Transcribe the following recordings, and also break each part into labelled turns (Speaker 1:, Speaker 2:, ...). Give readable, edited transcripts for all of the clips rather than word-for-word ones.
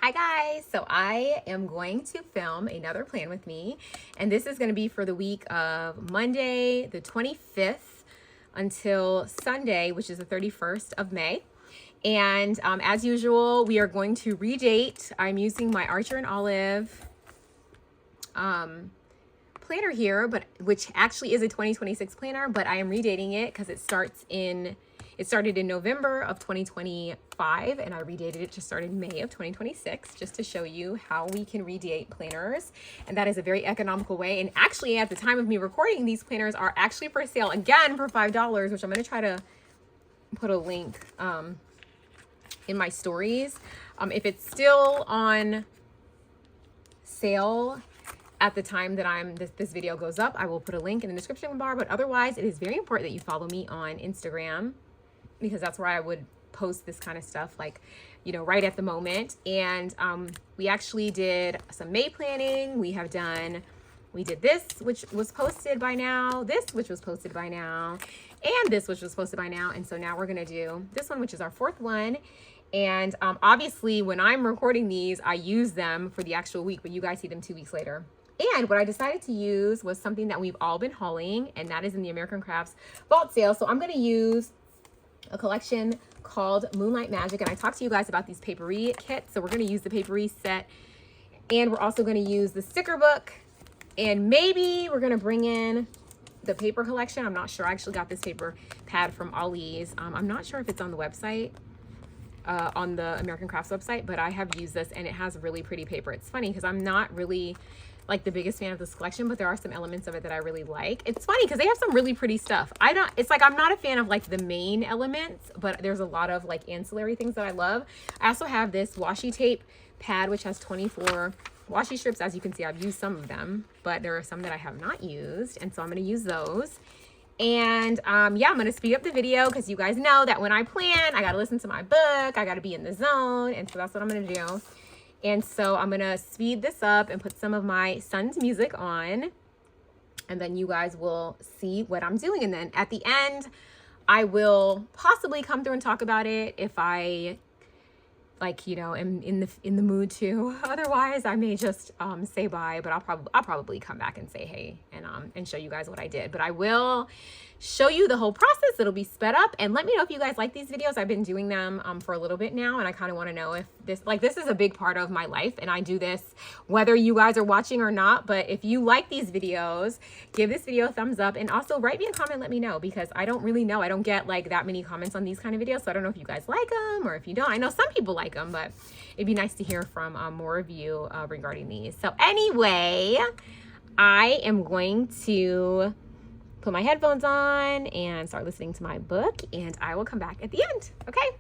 Speaker 1: Hi guys, so I am going to film another plan with me, and this is going to be for the week of Monday the 25th until Sunday, which is the 31st of May. And as usual, we are going to redate. I'm using my Archer and Olive planner here, but which actually is a 2026 planner, but I am redating it because it started in November of 2025, and I redated it to start in May of 2026, just to show you how we can redate planners. And that is a very economical way. And actually, at the time of me recording, these planners are actually for sale again for $5, which I'm going to try to put a link in my stories. If it's still on sale at the time that this video goes up, I will put a link in the description bar. But otherwise, it is very important that you follow me on Instagram, because that's where I would post this kind of stuff, like, you know, right at the moment. And we actually did some May planning. We did this, which was posted by now, this, which was posted by now, and this, which was posted by now. And so now we're gonna do this one, which is our fourth one. And obviously, when I'm recording these, I use them for the actual week, but you guys see them 2 weeks later. And what I decided to use was something that we've all been hauling, and that is in the American Crafts Vault Sale. So I'm gonna use a collection called Moonlight Magic, and I talked to you guys about these Paperie kits. So we're going to use the Paperie set, and we're also going to use the sticker book, and maybe we're going to bring in the paper collection. I'm not sure. I actually got this paper pad from Ollie's. I'm not sure if it's on the website, on the American Crafts website, but I have used this, and it has really pretty paper. It's funny because I'm not really like the biggest fan of this collection, but there are some elements of it that I really like. It's funny because they have some really pretty stuff. It's like I'm not a fan of like the main elements, but there's a lot of like ancillary things that I love. I also have this washi tape pad, which has 24 washi strips. As you can see, I've used some of them, but there are some that I have not used, and so I'm going to use those. And yeah, I'm going to speed up the video because you guys know that when I plan, I got to listen to my book. I got to be in the zone, and so that's what I'm going to do. And so I'm going to speed this up and put some of my son's music on, and then you guys will see what I'm doing. And then at the end, I will possibly come through and talk about it if I, like, you know, am in the mood to. Otherwise, I may just say bye, but I'll probably come back and say hey and show you guys what I did. But I will show you the whole process. It'll be sped up, and let me know if you guys like these videos. I've been doing them for a little bit now, and I kind of want to know if this is a big part of my life, and I do this whether you guys are watching or not. But if you like these videos, give this video a thumbs up, and also write me a comment, let me know, because I don't really know. I don't get like that many comments on these kind of videos, so I don't know if you guys like them or if you don't. I know some people like them, but it'd be nice to hear from more of you regarding these. So anyway, I am going to put my headphones on and start listening to my book, and I will come back at the end. Okay.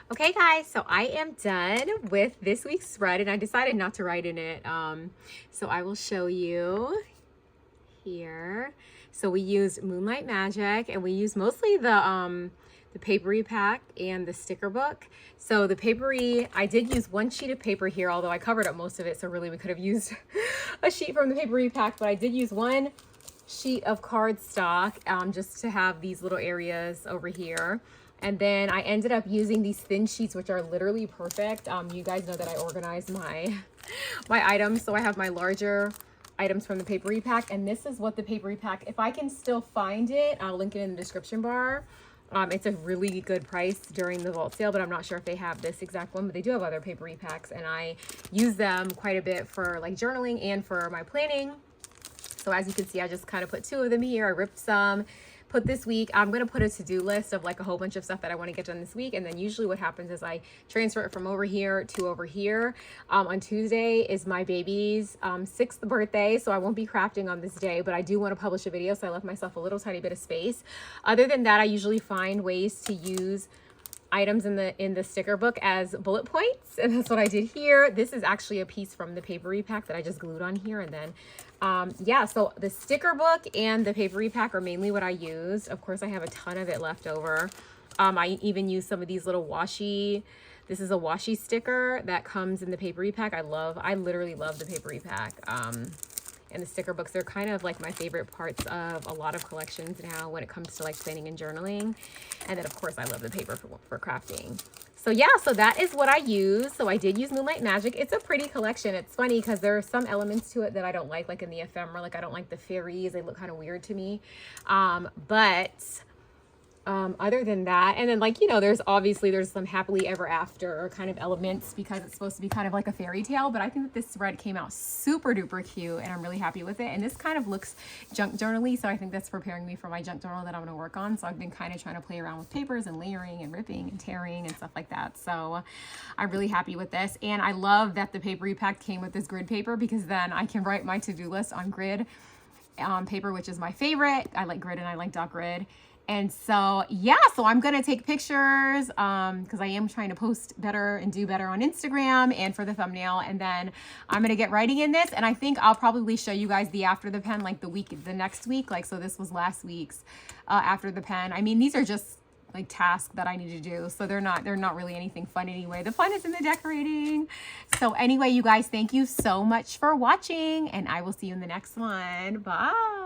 Speaker 1: Okay guys, so I am done with this week's spread and I decided not to write in it. So I will show you here. So we used Moonlight Magic and we used mostly the Paperie pack and the sticker book. So the Paperie, I did use one sheet of paper here, although I covered up most of it. So really we could have used a sheet from the Paperie pack, but I did use one sheet of cardstock just to have these little areas over here. And then I ended up using these thin sheets, which are literally perfect. You guys know that I organize my items. So I have my larger items from the Paperie pack. And this is what the Paperie pack, if I can still find it, I'll link it in the description bar. It's a really good price during the vault sale, but I'm not sure if they have this exact one, but they do have other Paperie packs. And I use them quite a bit for like journaling and for my planning. So as you can see, I just kind of put 2 of them here. I ripped some. Put this week, I'm going to put a to-do list of like a whole bunch of stuff that I want to get done this week. And then usually what happens is I transfer it from over here to over here. On Tuesday is my baby's 6th birthday. So I won't be crafting on this day, but I do want to publish a video. So I left myself a little tiny bit of space. Other than that, I usually find ways to use items in the sticker book as bullet points, and that's what I did here. This is actually a piece from the Paperie pack that I just glued on here. And then yeah, so the sticker book and the Paperie pack are mainly what I used. Of course I have a ton of it left over. I even use some of these little washi. This is a washi sticker that comes in the Paperie pack. I literally love the Paperie pack. And the sticker books, they're kind of like my favorite parts of a lot of collections now when it comes to like planning and journaling. And then of course I love the paper for crafting. So yeah, so that is what I use. So I did use Moonlight Magic. It's a pretty collection. It's funny because there are some elements to it that I don't like in the ephemera. Like I don't like the fairies. They look kind of weird to me. Other than that, and then like, you know, there's some happily ever after kind of elements because it's supposed to be kind of like a fairy tale, but I think that this spread came out super duper cute and I'm really happy with it. And this kind of looks junk journal-y, so I think that's preparing me for my junk journal that I'm going to work on. So I've been kind of trying to play around with papers and layering and ripping and tearing and stuff like that. So I'm really happy with this. And I love that the Paperie pack came with this grid paper because then I can write my to-do list on grid paper, which is my favorite. I like grid and I like dot grid. And so, yeah, so I'm going to take pictures because I am trying to post better and do better on Instagram and for the thumbnail. And then I'm going to get writing in this. And I think I'll probably show you guys the after the pen, like the next week. Like, so this was last week's after the pen. I mean, these are just like tasks that I need to do. So they're not really anything fun anyway. The fun is in the decorating. So anyway, you guys, thank you so much for watching and I will see you in the next one. Bye.